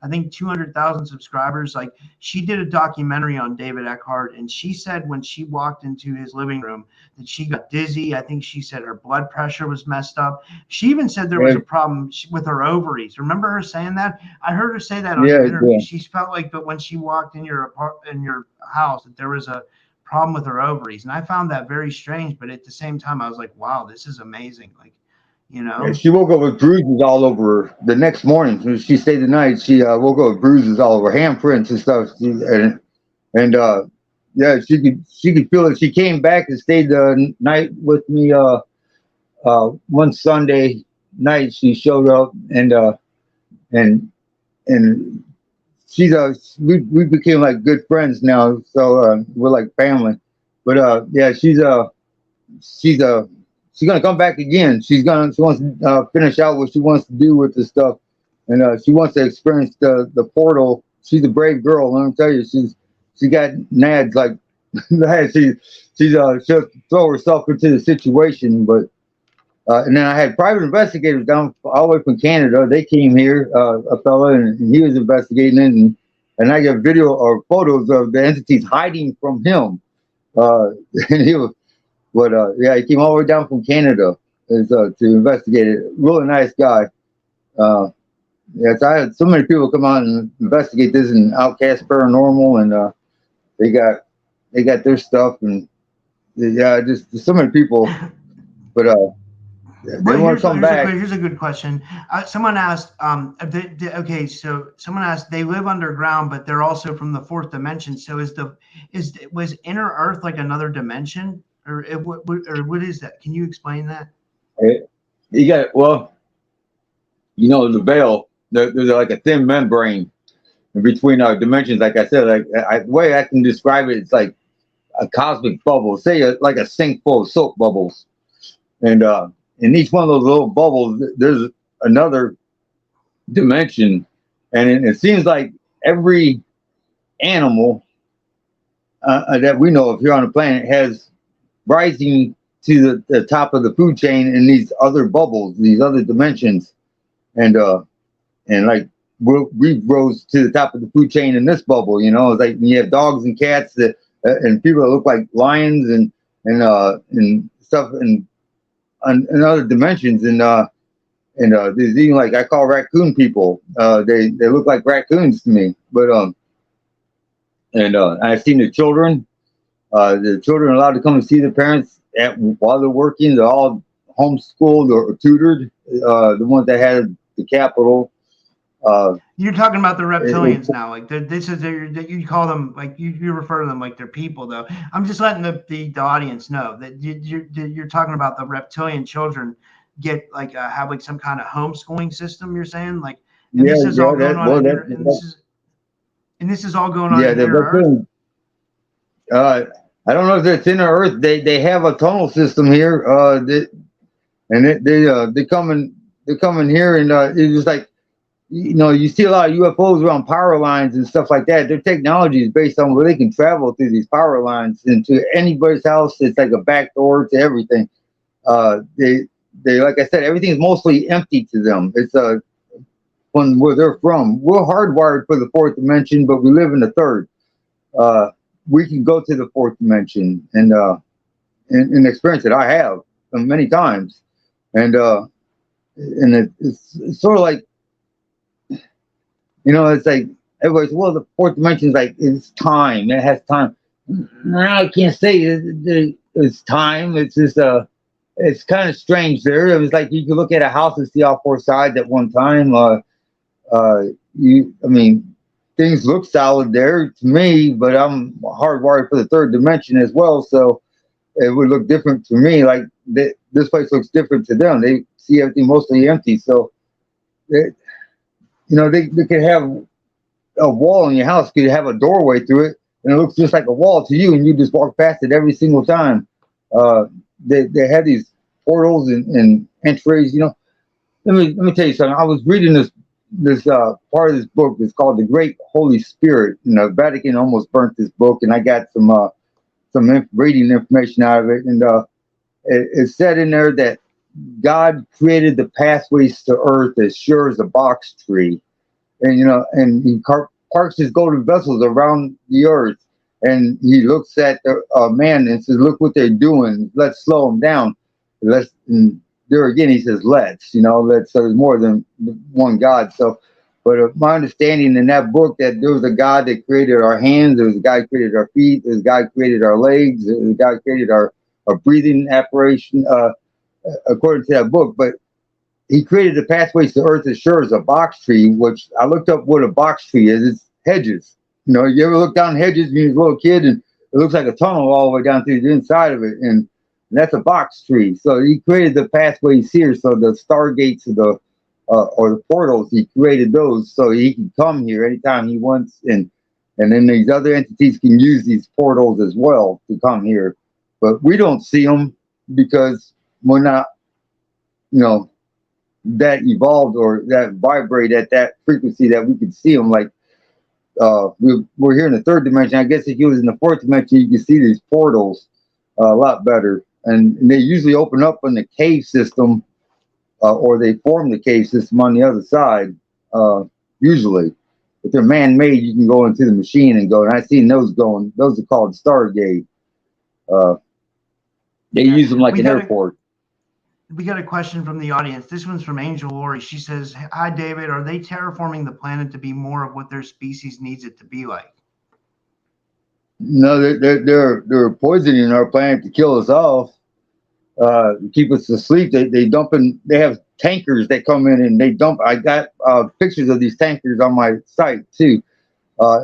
I think 200,000 subscribers. Like she did a documentary on David Eckhart, and she said when she walked into his living room that she got dizzy. I think she said her blood pressure was messed up. She even said there was a problem with her ovaries. Remember her saying that? I heard her say that on the interview. Yeah. She felt like that when she walked in your house that there was a problem with her ovaries, and I found that very strange. But at the same time, I was like, wow, this is amazing. Like. Yeah, she woke up with bruises all over her. The next morning, when she stayed the night, she woke up with bruises all over, handprints and stuff. Yeah, she could feel it. She came back and stayed the night with me. One Sunday night, she showed up, and she's we became like good friends now. So we're like family. But yeah, she's gonna come back again. She wants to finish out what she wants to do with the stuff, and she wants to experience the portal. She's a brave girl. Let me tell you, she got nads like she'll throw herself into the situation. But and then I had private investigators down all the way from Canada. They came here, a fella, and he was investigating it, and I got video or photos of the entities hiding from him, and he was. But yeah, he came all the way down from Canada to investigate it. Really nice guy. Yes, I had so many people come out and investigate this in Outcast Paranormal, and they got their stuff, and yeah, just so many people, but they Well, want to come back. here's a good question. Someone asked, okay, so someone asked, they live underground, but they're also from the fourth dimension. So was inner Earth like another dimension, or what is that? Can you explain that? You got well, the veil. There's like a thin membrane in between our dimensions. Like I said, the way I can describe it, it's like a cosmic bubble. Say like a sink full of soap bubbles, and in each one of those little bubbles, there's another dimension, and it seems like every animal that we know of here on the planet has rising to the top of the food chain in these other bubbles, these other dimensions, and like we rose to the top of the food chain in this bubble. It's like you have dogs and cats that and people that look like lions and stuff and other dimensions, and there's even like I call raccoon people. They look like raccoons to me, but I've seen the children. The children are allowed to come and see their parents while they're working. They're all homeschooled or tutored. The ones that had the capital. You're talking about the reptilians now, like this is you call them like you refer to them like they're people, though. I'm just letting the audience know that you're talking about the reptilian children get like have like some kind of homeschooling system. You're saying like, and this is all going on, and this is all going on in inner Earth. I don't know if it's inner Earth. They have a tunnel system here. They come in here, and it's just like. You see a lot of UFOs around power lines and stuff like that. Their technology is based on where they can travel through these power lines into anybody's house. It's like a back door to everything. They like I said, everything's mostly empty to them. It's from where they're from. We're hardwired for the fourth dimension, but we live in the third. We can go to the fourth dimension and experience it. I have many times, and it's sort of like. It's like everybody's, well, the fourth dimension is like, it's time. It has time. No, I can't say it's time. It's just, it's kind of strange there. It was like you could look at a house and see all four sides at one time. Things look solid there to me, but I'm hardwired for the third dimension as well. So it would look different to me. Like this place looks different to them. They see everything mostly empty. So they could have a wall in your house, could have a doorway through it, and it looks just like a wall to you, and you just walk past it every single time. They have these portals and entries. Let me tell you something. I was reading this part of this book. It's called The Great Holy Spirit. Vatican almost burnt this book, and I got some reading information out of it, and it said in there that God created the pathways to Earth as sure as a box tree, and he parks his golden vessels around the Earth, and he looks at the man and says, "Look what they're doing. Let's slow them down." And there again, he says, "Let's." So there's more than one God. So, but my understanding in that book that there was a God that created our hands, there was a God that created our feet, there was a God that created our legs, there was a God that created our breathing apparatus. According to that book, but he created the pathways to Earth as sure as a box tree, which I looked up what a box tree is. It's hedges. You ever look down hedges when you're a little kid and it looks like a tunnel all the way down through the inside of it, and that's a box tree. So he created the pathways here, so the stargates or the portals, he created those so he can come here anytime he wants, and then these other entities can use these portals as well to come here, but we don't see them because we're not, that evolved or that vibrate at that frequency that we could see them. Like we're here in the third dimension. I guess if you was in the fourth dimension, you can see these portals a lot better, and they usually open up in the cave system, or they form the cave system on the other side. Usually, if they're man-made, you can go into the machine and go. And I've seen those going. Those are called Stargate. They use them like an airport. we got a question from the audience. This one's from Angel Lori. She says, "Hi, David. Are they terraforming the planet to be more of what their species needs it to be like?" No, they're poisoning our planet to kill us off, keep us asleep. They dumping. They have tankers that come in and they dump. I got pictures of these tankers on my site too,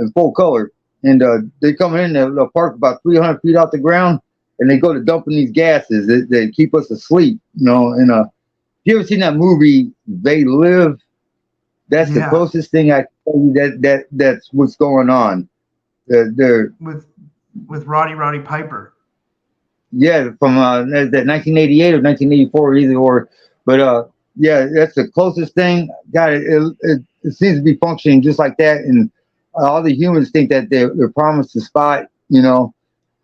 in full color. And they come in. They'll park about 300 feet off the ground, and they go to dumping these gases that keep us asleep. You know, and you ever seen that movie They Live? That's the Yeah, closest thing I can tell you that's what's going on. They're with Roddy Piper. yeah, from that 1988 or 1984, either or. But yeah, that's the closest thing. God, it seems to be functioning just like that, and all the humans think that they're promised a spot, you know,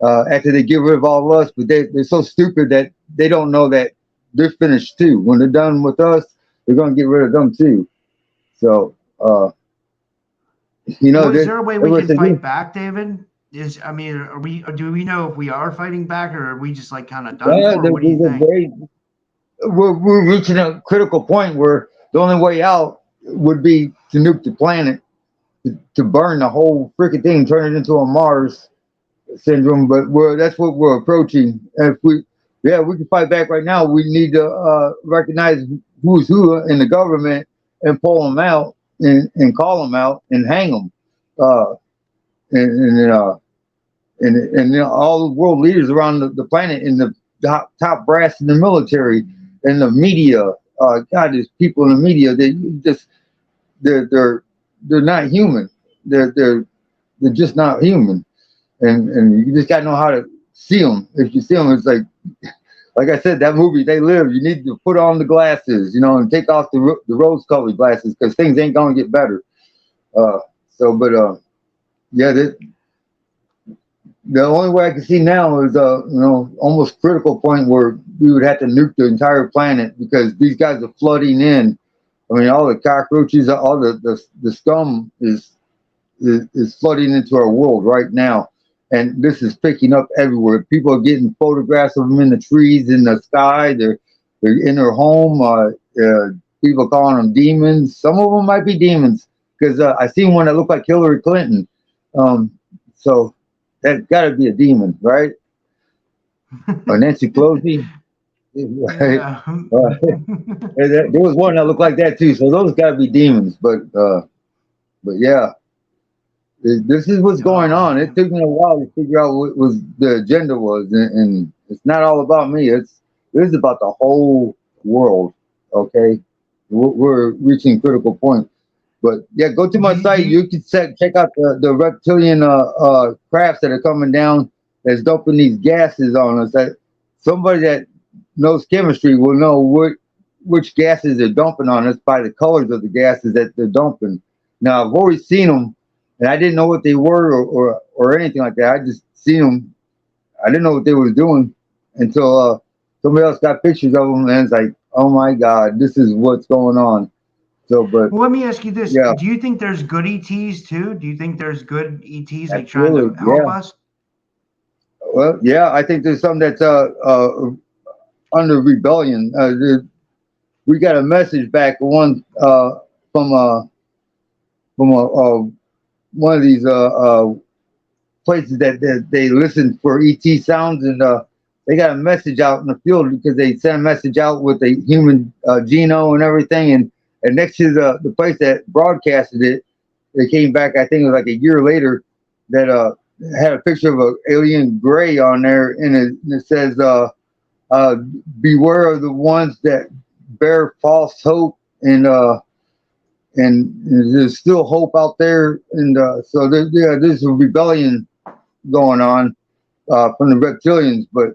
after they get rid of all of us. But they're so stupid that they don't know that they're finished too. When they're done with us, they're going to get rid of them too. So, you know, Well, is there a way we everybody can says, fight back, David? I mean, do we know if we are fighting back, or are we just like kind of done yeah, for? What do you there's a think? very we're reaching a critical point where the only way out would be to nuke the planet, to burn the whole freaking thing, turn it into a Mars syndrome. But that's what we're approaching. And if we can fight back right now. We need to recognize who's who in the government and pull them out and call them out and hang them. Uh, and and you know, all the world leaders around the planet and the top brass in the military and the media. God, there's people in the media that just they're they're they're not human. They're just not human, and you just gotta know how to see them. If you see them, it's like I said, that movie They Live. You need to put on the glasses, you know, and take off the rose-colored glasses because things ain't gonna get better. But yeah, the only way I can see now is you know, almost critical point where we would have to nuke the entire planet because these guys are flooding in. I mean, all the cockroaches, all the scum is flooding into our world right now, and this is picking up everywhere. People are getting photographs of them in the trees, in the sky. They're in their home. People calling them demons. Some of them might be demons because I seen one that looked like Hillary Clinton. So that's got to be a demon, right? Or Nancy Pelosi, right? Yeah. There was one that looked like that too. So those got to be demons. But yeah, this is what's going Oh on. It man. took me a while to figure out what was the agenda was, and it's not all about me. It's about the whole world. Okay, we're reaching critical point. But yeah, go to my Do site. you You can check out the reptilian crafts that are coming down that's dumping these gases on us. That somebody that knows chemistry will know which gases they're dumping on us by the colors of the gases that they're dumping. Now I've always seen them, and I didn't know what they were or anything like that. I just seen them. I didn't know what they was doing until somebody else got pictures of them, and it's like, oh my God, this is what's going on. So, but Well, let me ask you this. yeah, Do you think there's good ETs too? Do you think there's good ETs like trying to absolutely, help yeah. us? Well, yeah, I think there's some that's under rebellion. We got a message back one from one of these places that they listen for ET sounds, and they got a message out in the field because they sent a message out with the human genome and everything, and next to the place that broadcasted it, they came back. I think it was like a year later that had a picture of an alien gray on there, and it says, uh, "Beware of the ones that bear false hope," and there's still hope out there, and so there's a rebellion going on from the reptilians, but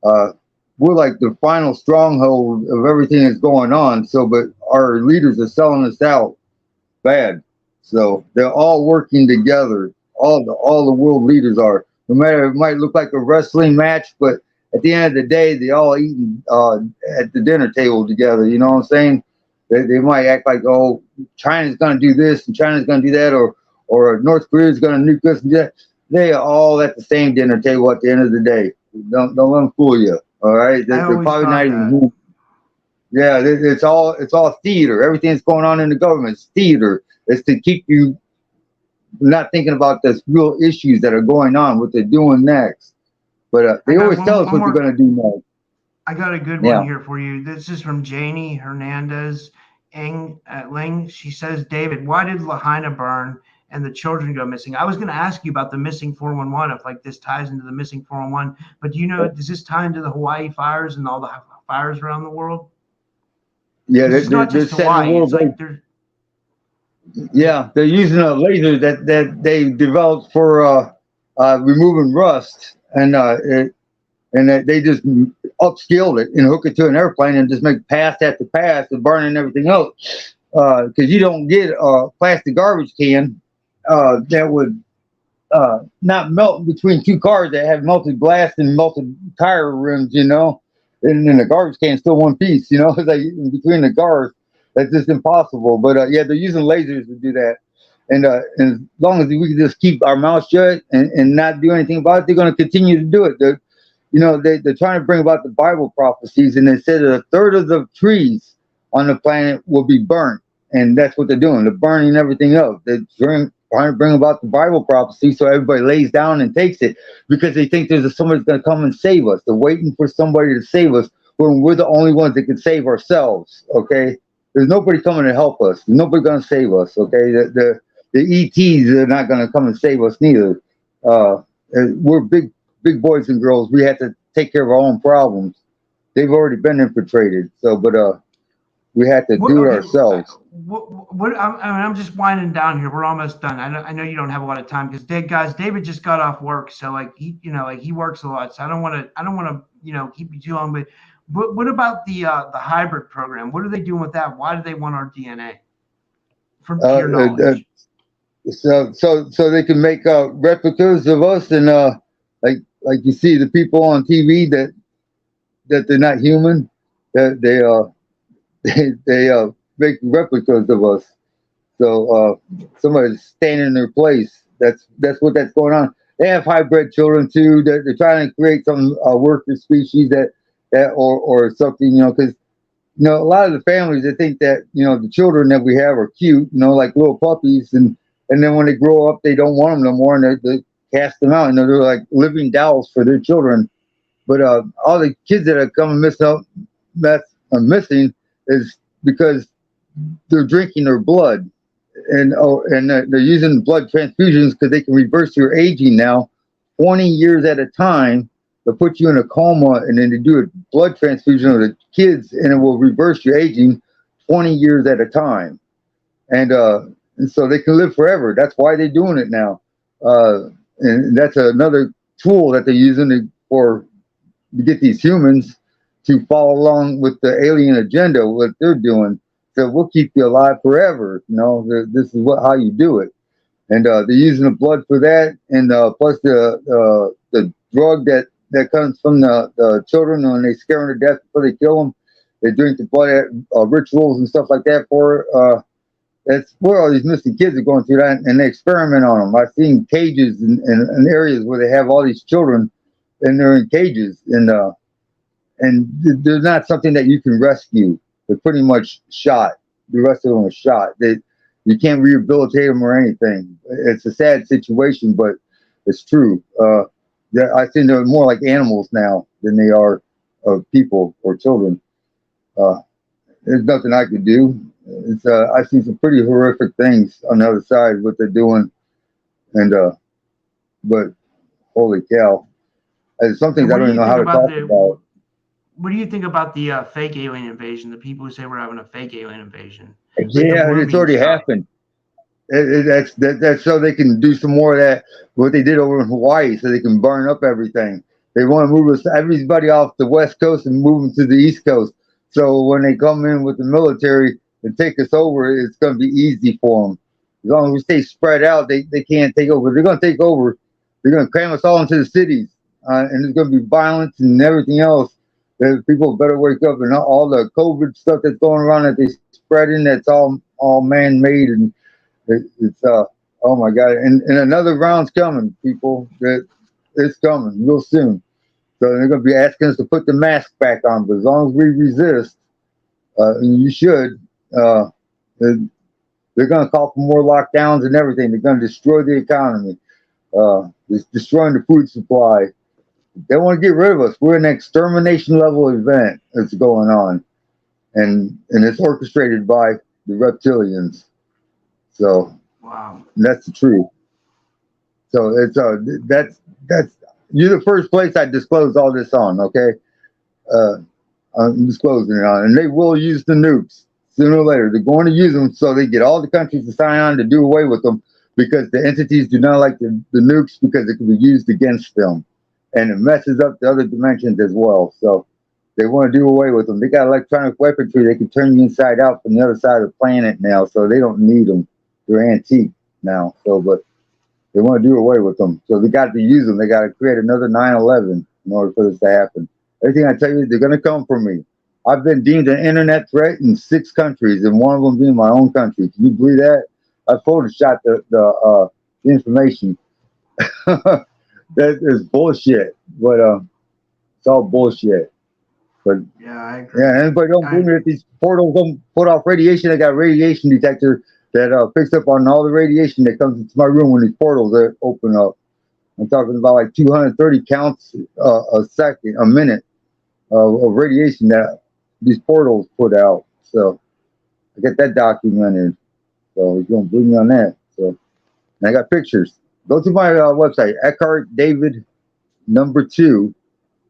uh, we're like the final stronghold of everything that's going on. So, but our leaders are selling us out bad. So they're all working together. All the world leaders are. No matter it might look like a wrestling match, but at the end of the day, they all eating at the dinner table together. You know what I'm saying? They might act like, oh, China's going to do this and China's going to do that, or North Korea's going to nuke us and that. They are all at the same dinner table at the end of the day. Don't let them fool you. All right, I they're always probably not thought even that. human. Yeah, it's all theater. Everything that's going on in the government is theater. It's to keep you not thinking about the real issues that are going on, what they're doing next. But I they got always tell us one what they're more. going to do next. I got a good one Yeah. here for you. This is from Janie Hernandez Ling. She says, David, why did Lahaina burn and the children go missing? I was going to ask you about the missing 411, if like this ties into the missing 411. But do you know, does this tie into the Hawaii fires and all the fires around the world? Yeah, Because it's not they're just setting the Hawaii. It's world like back. there's. Yeah, they're using a laser that they developed for removing rust, and they just upscaled it and hook it to an airplane and just make pass after pass and burning everything else. Because you don't get a plastic garbage can that would not melt between two cars that have melted glass and melted tire rims, and then the garbage can is still one piece, it's like in between the cars. That's just impossible. But yeah, they're using lasers to do that. And as long as we can just keep our mouth shut and not do anything about it, they're going to continue to do it. They're trying to bring about the Bible prophecies, and they said that a third of the trees on the planet will be burnt. And that's what they're doing. They're burning everything up. They're trying to bring about the Bible prophecy so everybody lays down and takes it because they think somebody's going to come and save us. They're waiting for somebody to save us when we're the only ones that can save ourselves, okay? There's nobody coming to help us. Nobody going to save us, okay? The ETs are not going to come and save us neither. We're big boys and girls. We have to take care of our own problems. They've already been infiltrated, but we have to do it ourselves. I'm just winding down here. We're almost done. I know you don't have a lot of time because David just got off work, so like he works a lot. So I don't want to keep you too long. But what about the hybrid program? What are they doing with that? Why do they want our DNA? From your knowledge. So they can make replicas of us, and like you see the people on TV that they're not human, that they make replicas of us. So somebody's standing in their place. That's what's going on. They have hybrid children too. They're trying to create some worker species that or something, because a lot of the families, they think that the children that we have are cute, like little puppies, and then when they grow up, they don't want them no more, and they cast them out. They're like living dolls for their children. But all the kids that are coming missing is because they're drinking their blood, and they're using blood transfusions because they can reverse your aging now, 20 years at a time. They'll put you in a coma, and then they do a blood transfusion of the kids, and it will reverse your aging 20 years at a time. And so they can live forever. That's why they're doing it now. And that's another tool that they're using to get these humans to follow along with the alien agenda, what they're doing. So we'll keep you alive forever. This is how you do it. And they're using the blood for that, and plus the drug that comes from the children when they scare them to death before they kill them. They drink the blood at rituals and stuff like that for. That's where all these missing kids are going through that, and they experiment on them. I've seen cages in areas where they have all these children, and they're in cages, and they're not something that you can rescue. They're pretty much shot. The rest of them are shot. You can't rehabilitate them or anything. It's a sad situation, but it's true. I think they're more like animals now than they are people or children. There's nothing I could do. I've seen some pretty horrific things on the other side, what they're doing, but holy cow. Some things I don't even know how to talk about. What do you think about the fake alien invasion? The people who say we're having a fake alien invasion. Yeah, it's already happened. That's so they can do some more of that, what they did over in Hawaii, so they can burn up everything. They want to move everybody off the West Coast and move them to the East Coast. So when they come in with the military and take us over, it's going to be easy for them. As long as we stay spread out, they can't take over. They're going to take over. They're going to cram us all into the cities, and there's going to be violence and everything else. People better wake up, and all the COVID stuff that's going around that they're spreading, that's all man-made, and it's oh my God. And another round's coming, people. It's coming real soon. So they're going to be asking us to put the mask back on, but as long as we resist, And you should. They're going to call for more lockdowns and everything. They're going to destroy the economy. It's destroying the food supply. They want to get rid of us. We're an extermination level event that's going on, and it's orchestrated by the reptilians. So Wow. that's the truth. So it's that's you're the first place I disclose all this on. Okay, I'm disclosing it on, and they will use the nukes sooner or later. They're going to use them so they get all the countries to sign on to do away with them because the entities do not like the nukes because it can be used against them, and it messes up the other dimensions as well. So they want to do away with them. They got electronic weaponry. They can turn you inside out from the other side of the planet now, so they don't need them. They're antique now. So, but they want to do away with them. So they got to use them. They got to create another 9/11 in order for this to happen. Everything I tell you, they're going to come for me. I've been deemed an internet threat in 6 countries, and one of them being my own country. Can you believe that? I photoshopped the information. That is bullshit, but it's all bullshit. But Yeah, I agree. yeah, anybody don't believe me that these portals don't put off radiation? I got a radiation detector that picks up on all the radiation that comes into my room when these portals open up. I'm talking about like 230 counts a minute of radiation that these portals put out. So I get that documented. So you don't believe me on that. So and I got pictures. Go to my website, Eckhart David #2,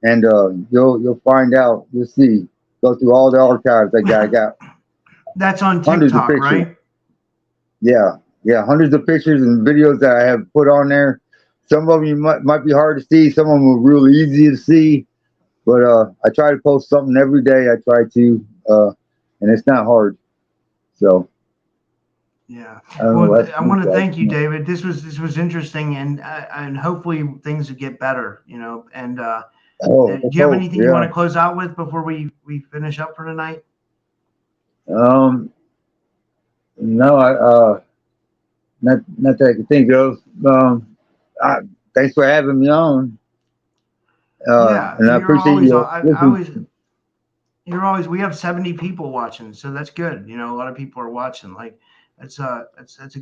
and you'll find out. You'll see. Go through all the archives I got. I got That's on hundreds of TikTok, pictures. right? Yeah, hundreds of pictures and videos that I have put on there. Some of them you might be hard to see. Some of them are really easy to see. But I try to post something every day. I try to, and it's not hard. So Yeah. I don't know. Well, That's I want to thank you, David. This was interesting, and hopefully things will get better. You know, and oh, do you have anything you want yeah. to close out with before we finish up for tonight? No, not that I can think of. I, thanks for having me on. Yeah, And I you're appreciate always. you. I always. You're always. We have 70 people watching, so that's good. You know, a lot of people are watching. Like, that's a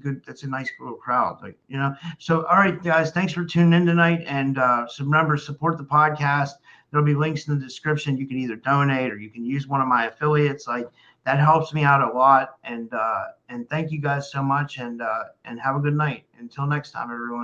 good. That's a nice little crowd. Like, you know. So, all right, guys, thanks for tuning in tonight, and so remember, support the podcast. There'll be links in the description. You can either donate or you can use one of my affiliates. Like, that helps me out a lot. And thank you guys so much, and have a good night. Until next time, everyone.